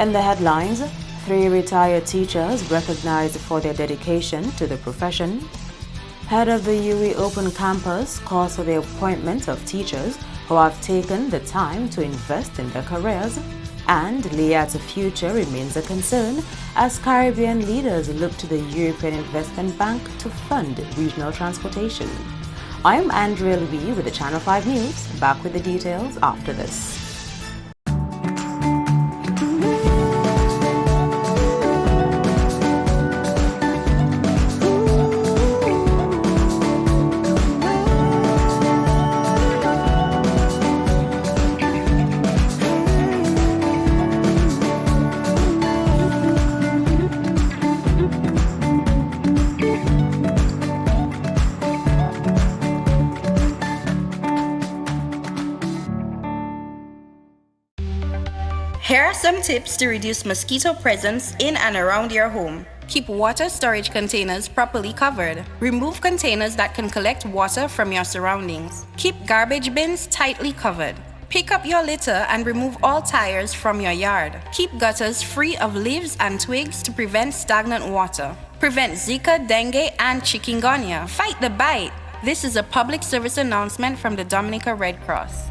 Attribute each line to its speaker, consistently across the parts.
Speaker 1: In the headlines, 3 retired teachers recognized for their dedication to the profession. Head of the UE Open Campus calls for the appointment of teachers who have taken the time to invest in their careers. And Liat's future remains a concern as Caribbean leaders look to the European Investment Bank to fund regional transportation. I'm Andrea Louis with the Channel 5 News. Back with the details after this.
Speaker 2: Here are some tips to reduce mosquito presence in and around your home. Keep water storage containers properly covered. Remove containers that can collect water from your surroundings. Keep garbage bins tightly covered. Pick up your litter and remove all tires from your yard. Keep gutters free of leaves and twigs to prevent stagnant water. Prevent Zika, dengue, and chikungunya. Fight the bite. This is a public service announcement from the Dominica Red Cross.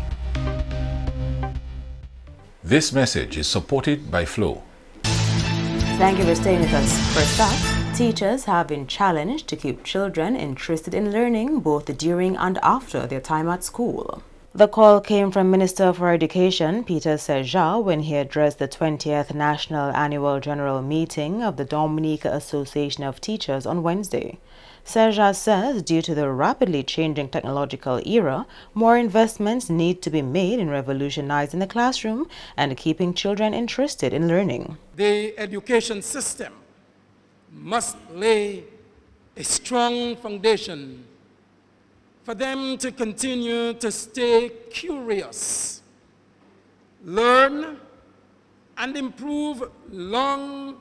Speaker 3: This message is supported by Flow.
Speaker 1: Thank you for staying with us. First up, teachers have been challenged to keep children interested in learning both during and after their time at school. The call came from Minister for Education Peter Seja when he addressed the 20th National Annual General Meeting of the Dominica Association of Teachers on Wednesday. Seja says due to the rapidly changing technological era, more investments need to be made in revolutionizing the classroom and keeping children interested in learning.
Speaker 4: The education system must lay a strong foundation for them to continue to stay curious, learn, and improve long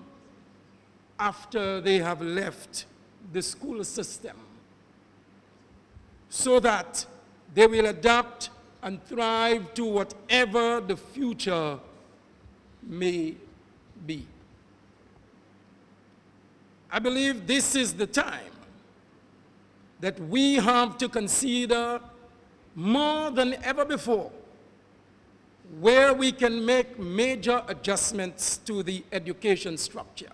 Speaker 4: after they have left the school system, so that they will adapt and thrive to whatever the future may be. I believe this is the time that we have to consider more than ever before where we can make major adjustments to the education structure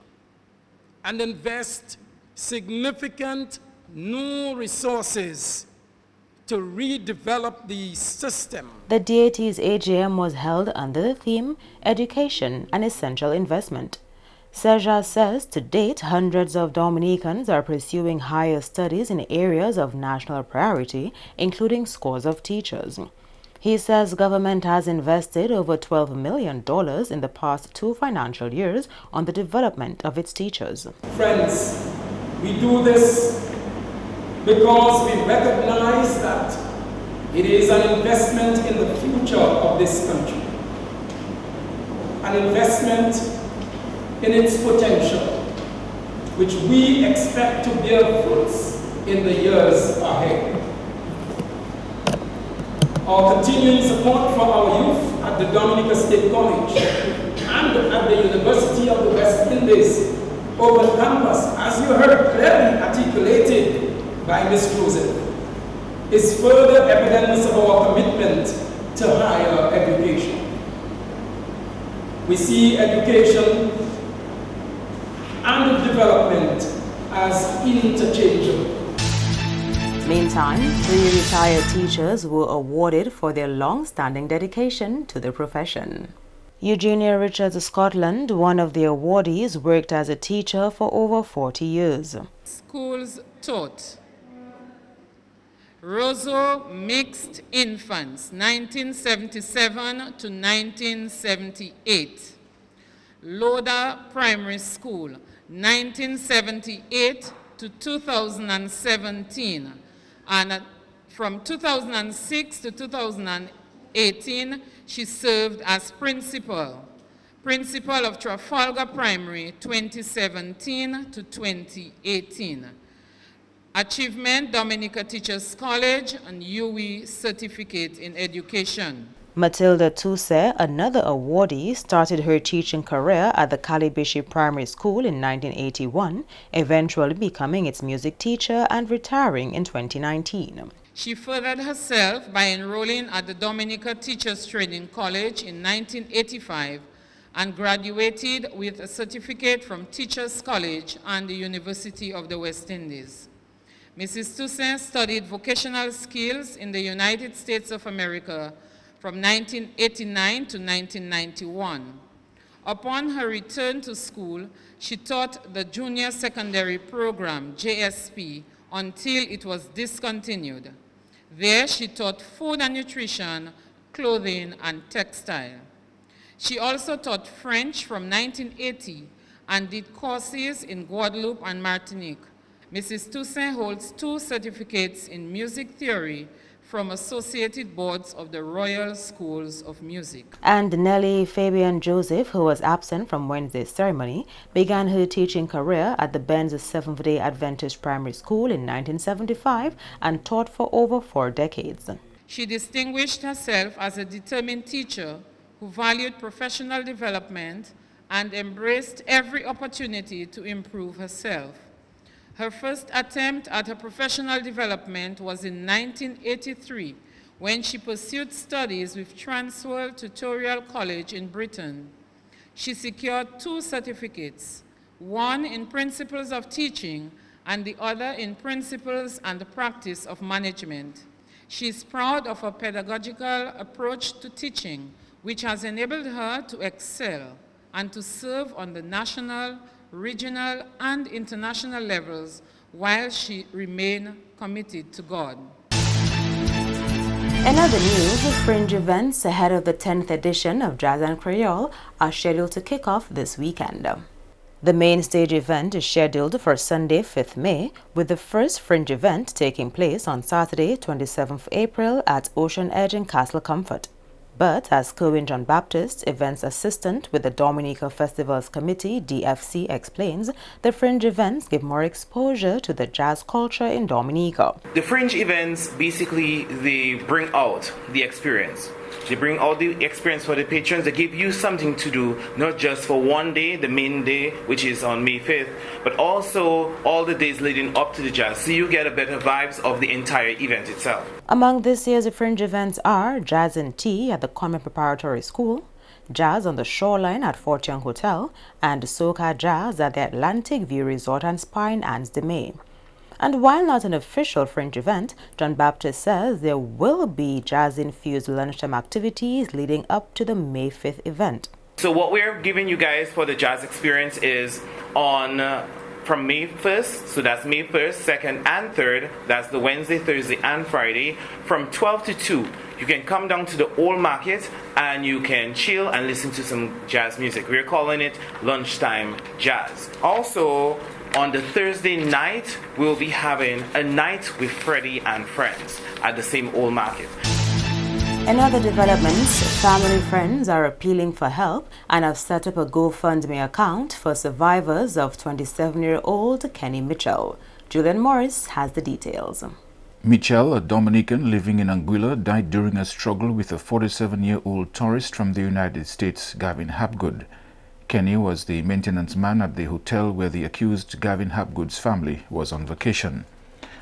Speaker 4: and invest significant new resources to redevelop the system.
Speaker 1: The DAT's AGM was held under the theme Education, an Essential Investment. Seja says to date, hundreds of Dominicans are pursuing higher studies in areas of national priority, including scores of teachers. He says government has invested over $12 million in the past 2 financial years on the development of its teachers.
Speaker 4: Friends, we do this because we recognize that it is an investment in the future of this country, an investment in its potential, which we expect to bear fruits in the years ahead. Our continuing support for our youth at the Dominica State College and at the University of the West Indies Open Campus, as you heard clearly articulated by Ms. Joseph, is further evidence of our commitment to higher education. We see education and development as interchangeable.
Speaker 1: Meantime, 3 retired teachers were awarded for their long-standing dedication to the profession. Eugenia Richards Scotland, one of the awardees, worked as a teacher for over 40 years.
Speaker 5: Schools taught Roseau Mixed Infants, 1977 to 1978. Loda Primary School, 1978 to 2017. And from 2006 to 2018, she served as principal of Trafalgar Primary, 2017 to 2018. Achievement, Dominica Teachers College and UE Certificate in Education.
Speaker 1: Matilda Tuse, another awardee, started her teaching career at the Calibishi Primary School in 1981, eventually becoming its music teacher and retiring in 2019.
Speaker 5: She furthered herself by enrolling at the Dominica Teachers Training College in 1985 and graduated with a certificate from Teachers College and the University of the West Indies. Mrs. Toussaint studied vocational skills in the United States of America from 1989 to 1991. Upon her return to school, she taught the Junior Secondary Program, JSP, until it was discontinued. There she taught food and nutrition, clothing, and textile. She also taught French from 1980 and did courses in Guadeloupe and Martinique. Mrs. Toussaint holds 2 certificates in music theory from associated boards of the Royal Schools of Music.
Speaker 1: And Nellie Fabian Joseph, who was absent from Wednesday's ceremony, began her teaching career at the Benz Seventh-day Adventist Primary School in 1975 and taught for over 4 decades.
Speaker 5: She distinguished herself as a determined teacher who valued professional development and embraced every opportunity to improve herself. Her first attempt at her professional development was in 1983 when she pursued studies with Transworld Tutorial College in Britain. She secured 2 certificates, one in Principles of Teaching and the other in Principles and the Practice of Management. She is proud of her pedagogical approach to teaching, which has enabled her to excel and to serve on the national, regional, and international levels while she remained committed to God.
Speaker 1: In other news, fringe events ahead of the 10th edition of Jazz and Creole are scheduled to kick off this weekend. The main stage event is scheduled for Sunday, 5th May, with the first fringe event taking place on Saturday, 27th April at Ocean Edge in Castle Comfort. But as Kerwin John Baptist, events assistant with the Dominica Festivals Committee, DFC, explains, the fringe events give more exposure to the jazz culture in Dominica.
Speaker 6: The fringe events, basically, they bring out the experience. They bring out the experience for the patrons. They give you something to do, not just for one day, the main day, which is on May 5th, but also all the days leading up to the jazz, so you get a better vibes of the entire event itself.
Speaker 1: Among this year's fringe events are Jazz and Tea at the Common Preparatory School, Jazz on the Shoreline at Fort Young Hotel, and Soca Jazz at the Atlantic View Resort and Spa in Anne's Domain. And while not an official fringe event, John Baptist says there will be jazz-infused lunchtime activities leading up to the May 5th event.
Speaker 6: So what we're giving you guys for the jazz experience is on from May 1st, so that's May 1st, 2nd, and 3rd, that's the Wednesday, Thursday, and Friday, from 12 to 2. You can come down to the Old Market and you can chill and listen to some jazz music. We're calling it Lunchtime Jazz. Also, on the Thursday night, we'll be having a night with Freddie and friends at the same Old Market.
Speaker 1: In other developments, family friends are appealing for help and have set up a GoFundMe account for survivors of 27-year-old Kenny Mitchell. Julian Morris has the details.
Speaker 3: Mitchell, a Dominican living in Anguilla, died during a struggle with a 47-year-old tourist from the United States, Gavin Hapgood. Kenny was the maintenance man at the hotel where the accused Gavin Hapgood's family was on vacation.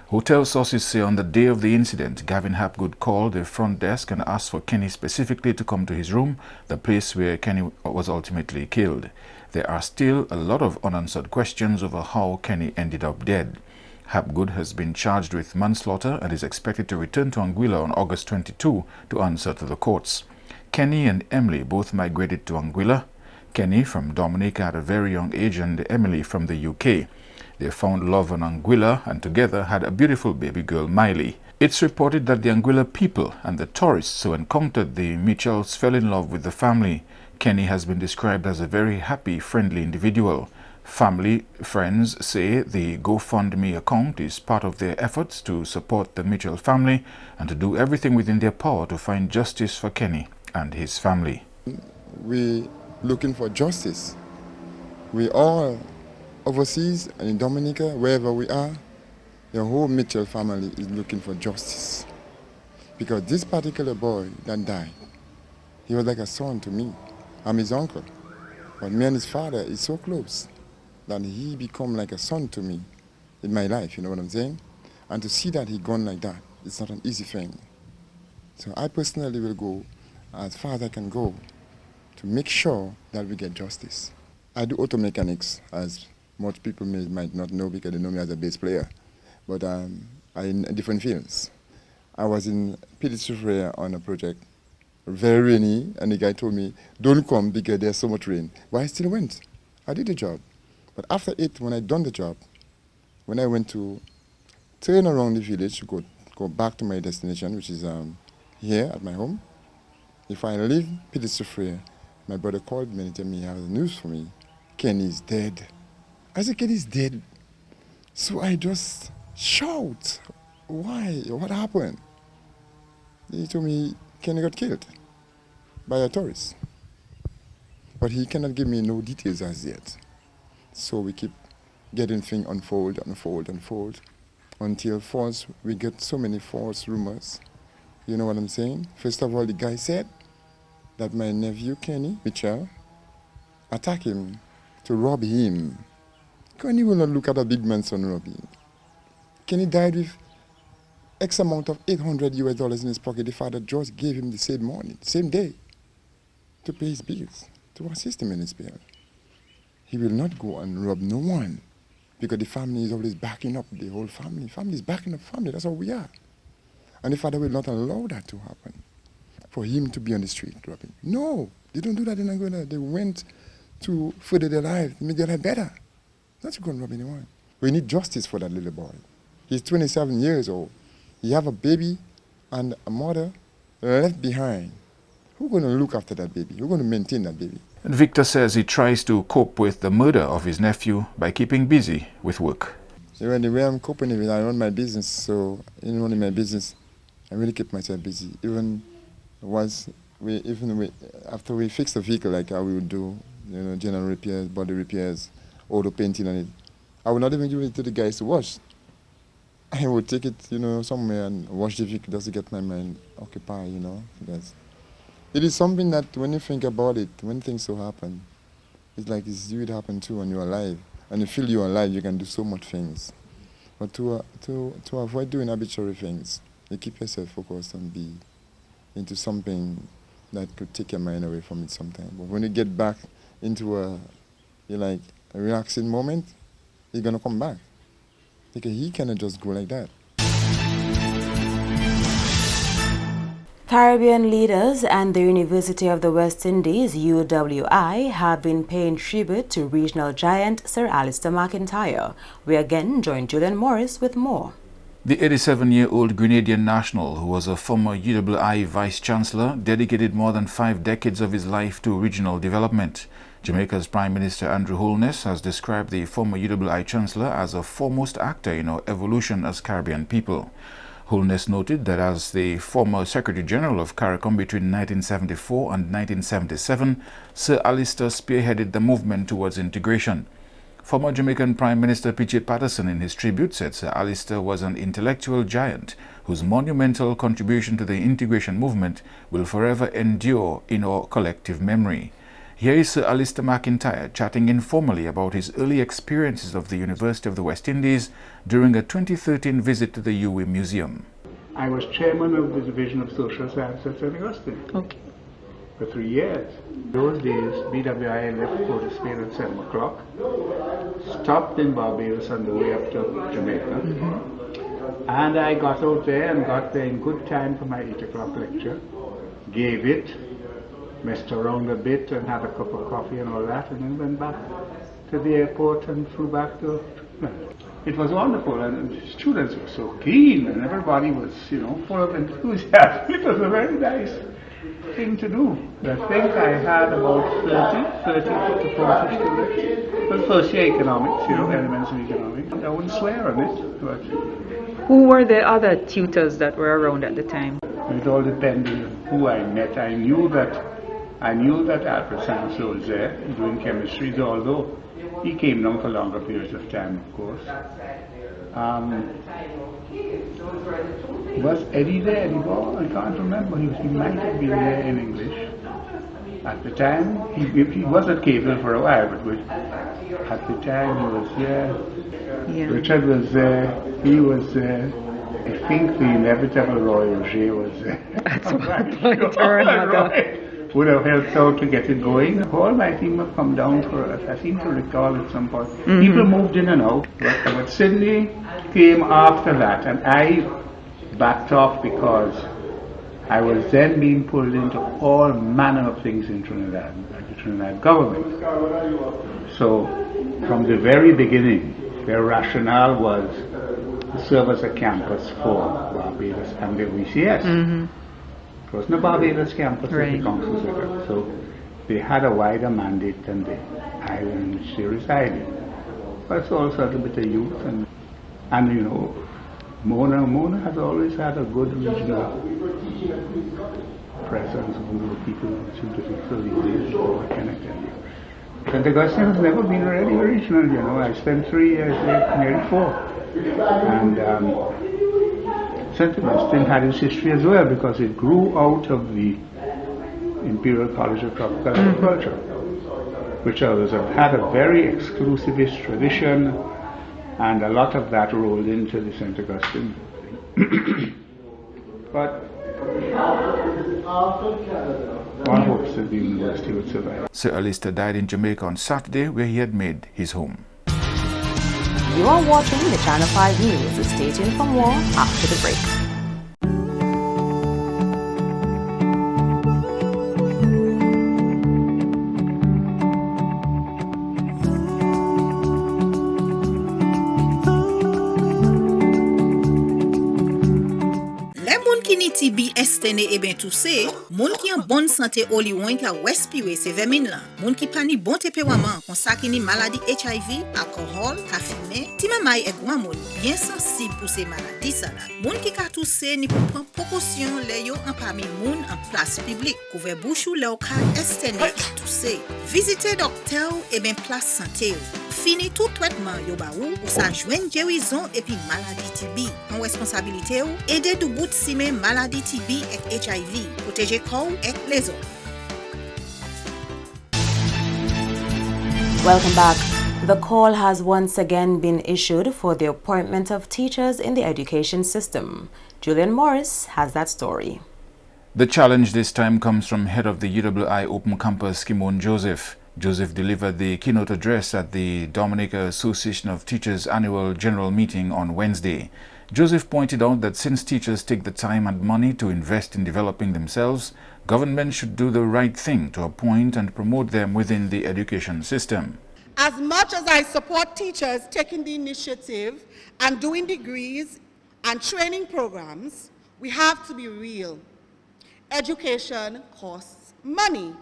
Speaker 3: Hotel sources say on the day of the incident, Gavin Hapgood called the front desk and asked for Kenny specifically to come to his room, the place where Kenny was ultimately killed. There are still a lot of unanswered questions over how Kenny ended up dead. Hapgood has been charged with manslaughter and is expected to return to Anguilla on August 22 to answer to the courts. Kenny and Emily both migrated to Anguilla. Kenny from Dominica at a very young age and Emily from the UK. They found love in Anguilla and together had a beautiful baby girl, Miley. It's reported that the Anguilla people and the tourists who encountered the Mitchells fell in love with the family. Kenny has been described as a very happy, friendly individual. Family friends say the GoFundMe account is part of their efforts to support the Mitchell family and to do everything within their power to find justice for Kenny and his family.
Speaker 7: We looking for justice. We all overseas and in Dominica, wherever we are, the whole Mitchell family is looking for justice. Because this particular boy that died He was like a son to me. I'm his uncle. But me and his father is so close that he become like a son to me in my life, you know what I'm saying? And to see that he gone like that, it's not an easy thing. So I personally will go as far as I can go to make sure that we get justice. I do auto mechanics, as most people might not know because they know me as a bass player, but I'm in different fields. I was in Pittsburgh on a project, very rainy, and the guy told me, don't come because there's so much rain. But I still went. I did the job. But after it, when I done the job, when I went to turn around the village to go back to my destination, which is here at my home, if I leave Pittsburgh, my brother called me and told me he has news for me. Kenny's dead. I said, Kenny's dead. So I just shout, why? What happened? He told me Kenny got killed by a tourist. But he cannot give me no details as yet. So we keep getting things unfold, until we get so many false rumors. You know what I'm saying? First of all, the guy said that my nephew Kenny Mitchell attacked him to rob him. Kenny will not look at a big man's son robbing. Kenny died with X amount of $800 in his pocket. The father just gave him the same morning, same day, to pay his bills, to assist him in his bill. He will not go and rob no one because the family is always backing up the whole family. Family is backing up family, that's how we are. And the father will not allow that to happen, for him to be on the street robbing. No, they don't do that in Angola. They went to further their life, make their life better, not to go and rob anyone. We need justice for that little boy. He's 27 years old. He have a baby and a mother left behind. Who's going to look after that baby? Who's going to maintain that baby?
Speaker 3: And Victor says he tries to cope with the murder of his nephew by keeping busy with work.
Speaker 7: So the way I'm coping with it, I run my business, so in running my business, I really keep myself busy. After we fix the vehicle, like how we would do, general repairs, body repairs, auto painting on it, I would not even give it to the guys to wash. I would take it, somewhere and wash the vehicle just to get my mind occupied, because it is something that when you think about it, when things so happen, it's like it's you, it happened too, and you're alive. And you feel you're alive, you can do so much things. But to avoid doing arbitrary things, you keep yourself focused and be into something that could take your mind away from it sometimes. But when you get back into a relaxing moment, you're going to come back. Because he cannot just go like that.
Speaker 1: Caribbean leaders and the University of the West Indies, UWI, have been paying tribute to regional giant Sir Alistair McIntyre. We again join Julian Morris with more.
Speaker 3: The 87-year-old Grenadian national, who was a former UWI vice-chancellor, dedicated more than 5 decades of his life to regional development. Jamaica's Prime Minister Andrew Holness has described the former UWI chancellor as a foremost actor in our evolution as Caribbean people. Holness noted that as the former Secretary General of CARICOM between 1974 and 1977, Sir Alistair spearheaded the movement towards integration. Former Jamaican Prime Minister P.J. Patterson in his tribute said Sir Alistair was an intellectual giant whose monumental contribution to the integration movement will forever endure in our collective memory. Here is Sir Alistair McIntyre chatting informally about his early experiences of the University of the West Indies during a 2013 visit to the UWI Museum.
Speaker 8: I was chairman of the Division of Social Science at St. Augustine for 3 years. Those days, BWI left Port of Spain at 7 o'clock, stopped in Barbados on the way up to Jamaica, and I got out there and got there in good time for my 8 o'clock lecture, gave it, messed around a bit and had a cup of coffee and all that, and then went back to the airport and flew back to it was wonderful, and the students were so keen, and everybody was, full of enthusiasm. It was a very nice thing to do. I think I had about 30 to 40 students. But first year economics, elements of economics. I wouldn't swear on it, but...
Speaker 9: Who were the other tutors that were around at the time?
Speaker 8: It all depended on who I met. I knew that Alfred Sanso was there doing chemistry, although he came down for longer periods of time, of course. Was Eddie there? I can't remember. He might have been there in English. At the time, he was at cable for a while, but at the time he was there. Yeah. Richard was there. He was there. I think the inevitable Roy Auger was there.
Speaker 9: That's one point or another.
Speaker 8: Would have helped out to get it going. All my team have come down for us. I seem to recall at some point. People moved in and out. But Sydney came after that, and I backed off because I was then being pulled into all manner of things in Trinidad, like the Trinidad government. So, from the very beginning, their rationale was to serve as a campus for Barbados and the VCS. It wasn't a Barbados campus that the council set up. So, they had a wider mandate than the island in which they resided. But it's also a bit of youth and you know, Mona has always had a good regional presence among people who seem to think so these days. What can I tell you? St. Augustine has never been really regional, you know. I spent 3 years there, nearly 4. And St. Augustine had its history as well because it grew out of the Imperial College of Tropical Agriculture, which has had a very exclusivist tradition, and a lot of that rolled into the St. Augustine thing. But one hopes that the university would survive.
Speaker 3: Sir Alistair died in Jamaica on Saturday, where he had made his home.
Speaker 1: You are watching the Channel 5 News. Stay tuned for more after the break.
Speaker 10: TB estene e ben tousse, moun ki en bonne santé oli ouin ka respire se vermine la. Moun ki pani bon tempérament kon sa ki ni maladie HIV, alcool, ka fume, ti mamay e grand moun bien sensible pour ces maladies ça là. Moun ki ka tousse ni pou prendre précaution le yo en parmi moun en place publique. Couvre bouche ou le ka estene et tousse. Visitez docteur et ben place santé. Fini tout traitement yo ba ou sa joine guérison et puis maladie TB. En responsabilité ou aider du bout si men maladie TB et HIV. Protéger corps et les autres.
Speaker 1: Welcome back. The call has once again been issued for the appointment of teachers in the education system. Julian Morris has that story.
Speaker 3: The challenge this time comes from head of the UWI Open Campus, Kimon Joseph. Joseph delivered the keynote address at the Dominica Association of Teachers annual general meeting on Wednesday. Joseph pointed out that since teachers take the time and money to invest in developing themselves, government should do the right thing to appoint and promote them within the education system.
Speaker 11: As much as I support teachers taking the initiative and doing degrees and training programs, we have to be real. Education costs money.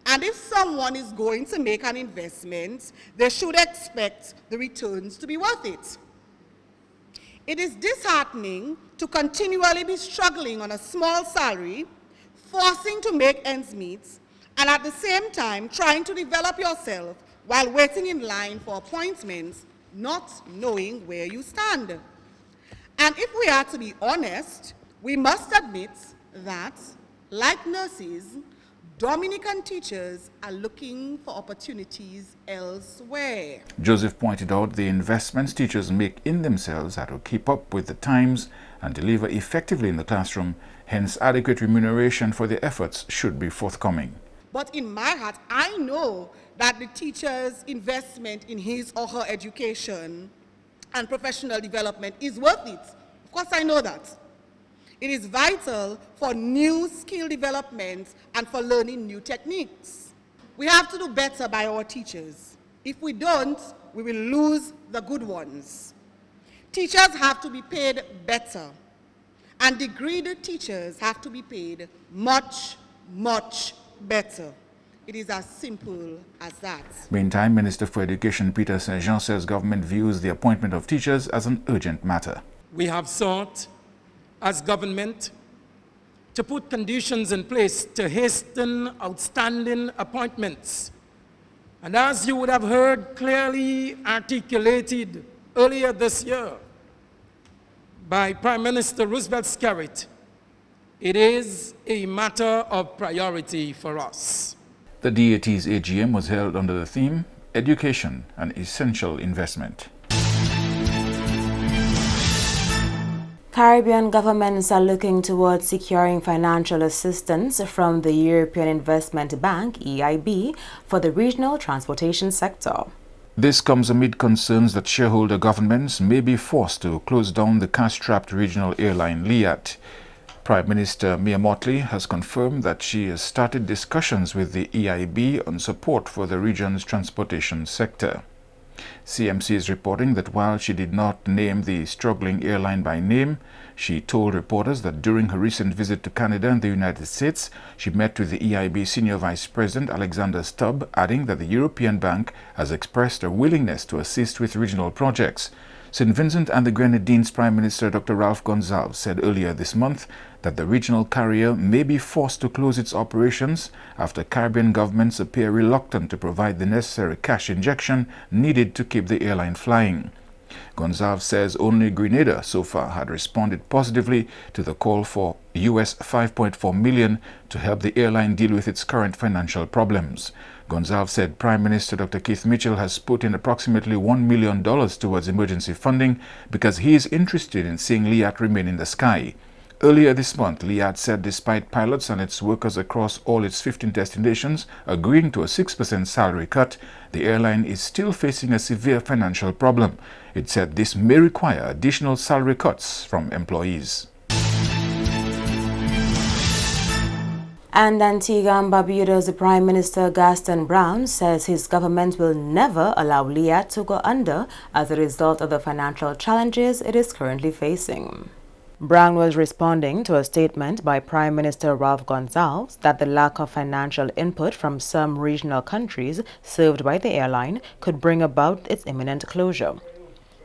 Speaker 11: And if someone is going to make an investment, they should expect the returns to be worth it. It is disheartening to continually be struggling on a small salary, forcing to make ends meet, and at the same time trying to develop yourself while waiting in line for appointments, not knowing where you stand. And if we are to be honest, we must admit that, like nurses, Dominican teachers are looking for opportunities elsewhere.
Speaker 3: Joseph pointed out the investments teachers make in themselves are to keep up with the times and deliver effectively in the classroom, hence adequate remuneration for their efforts should be forthcoming.
Speaker 11: But in my heart, I know that the teacher's investment in his or her education and professional development is worth it. Of course, I know that. It is vital for new skill development and for learning new techniques. We have to do better by our teachers. If we don't, we will lose the good ones. Teachers have to be paid better, and degreed teachers have to be paid much, much better. It is as simple as that.
Speaker 3: Meantime, Minister for Education Peter St. Jean says government views the appointment of teachers as an urgent matter.
Speaker 4: We have sought as government to put conditions in place to hasten outstanding appointments. And as you would have heard clearly articulated earlier this year by Prime Minister Roosevelt Skerrit, It is a matter of priority for us.
Speaker 3: The DAT's AGM was held under the theme, Education, an Essential Investment.
Speaker 1: Caribbean governments are looking towards securing financial assistance from the European Investment Bank, EIB, for the regional transportation sector.
Speaker 3: This comes amid concerns that shareholder governments may be forced to close down the cash-strapped regional airline Liat. Prime Minister Mia Mottley has confirmed that she has started discussions with the EIB on support for the region's transportation sector. CMC is reporting that while she did not name the struggling airline by name, she told reporters that during her recent visit to Canada and the United States, she met with the EIB Senior Vice President Alexander Stubb, adding that the European Bank has expressed a willingness to assist with regional projects. St. Vincent and the Grenadines Prime Minister Dr. Ralph Gonsalves said earlier this month that the regional carrier may be forced to close its operations after Caribbean governments appear reluctant to provide the necessary cash injection needed to keep the airline flying. Gonsalves says only Grenada so far had responded positively to the call for US $5.4 million to help the airline deal with its current financial problems. Gonsalves said Prime Minister Dr. Keith Mitchell has put in approximately $1 million towards emergency funding because he is interested in seeing Liat remain in the sky. Earlier this month, Liat said despite pilots and its workers across all its 15 destinations agreeing to a 6% salary cut, the airline is still facing a severe financial problem. It said this may require additional salary cuts from employees.
Speaker 1: And Antigua and Barbuda's Prime Minister Gaston Brown says his government will never allow Liat to go under as a result of the financial challenges it is currently facing. Brown was responding to a statement by Prime Minister Ralph Gonsalves that the lack of financial input from some regional countries served by the airline could bring about its imminent closure.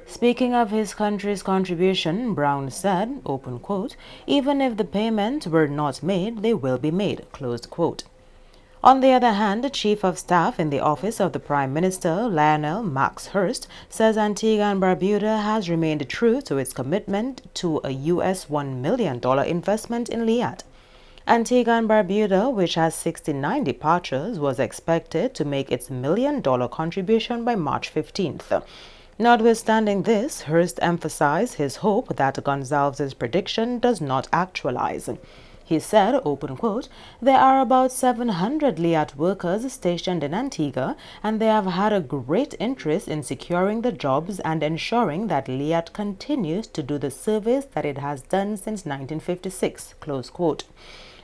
Speaker 1: Speaking of his country's contribution, Brown said, open quote, even if the payment were not made, they will be made, closed quote. On the other hand, the Chief of Staff in the Office of the Prime Minister, Lionel Max Hurst, says Antigua and Barbuda has remained true to its commitment to a US $1 million investment in Liat. Antigua and Barbuda, which has 69 departures, was expected to make its $1 million contribution by March 15th. Notwithstanding this, Hurst emphasized his hope that Gonsalves' prediction does not actualize. He said, open quote, there are about 700 Liat workers stationed in Antigua, and they have had a great interest in securing the jobs and ensuring that Liat continues to do the service that it has done since 1956, close quote.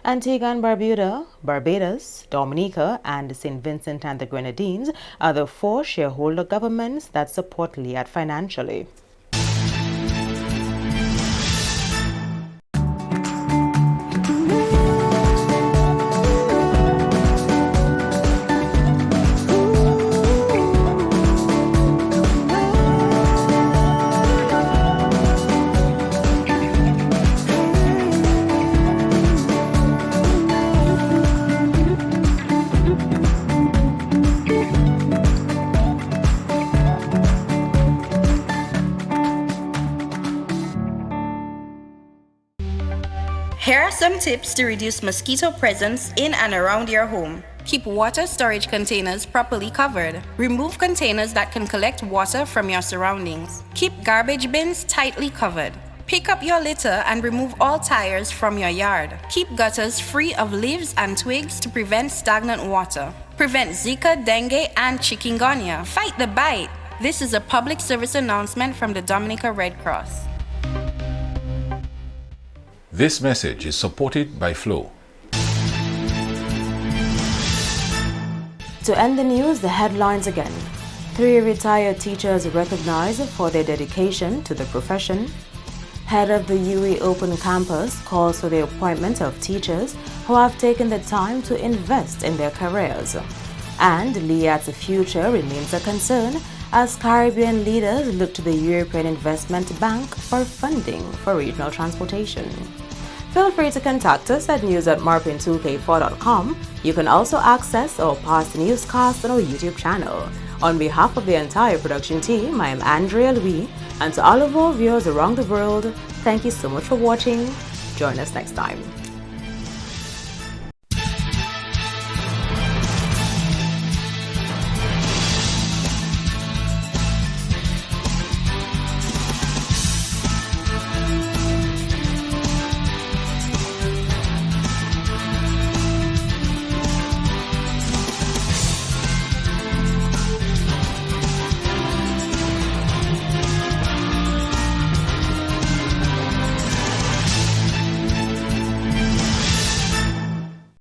Speaker 1: Antigua and Barbuda, Barbados, Dominica, and St. Vincent and the Grenadines are the 4 shareholder governments that support Liat financially.
Speaker 2: Here are some tips to reduce mosquito presence in and around your home. Keep water storage containers properly covered. Remove containers that can collect water from your surroundings. Keep garbage bins tightly covered. Pick up your litter and remove all tires from your yard. Keep gutters free of leaves and twigs to prevent stagnant water. Prevent Zika, dengue, and chikungunya. Fight the bite. This is a public service announcement from the Dominica Red Cross.
Speaker 3: This message is supported by Flow.
Speaker 1: To end the news, the headlines again. 3 retired teachers recognized for their dedication to the profession. Head of the UE Open Campus calls for the appointment of teachers who have taken the time to invest in their careers. And Liat's future remains a concern as Caribbean leaders look to the European Investment Bank for funding for regional transportation. Feel free to contact us at news@marpin2k4.com. You can also access our past newscasts on our YouTube channel. On behalf of the entire production team, I am Andrea Louis, and to all of our viewers around the world, thank you so much for watching. Join us next time.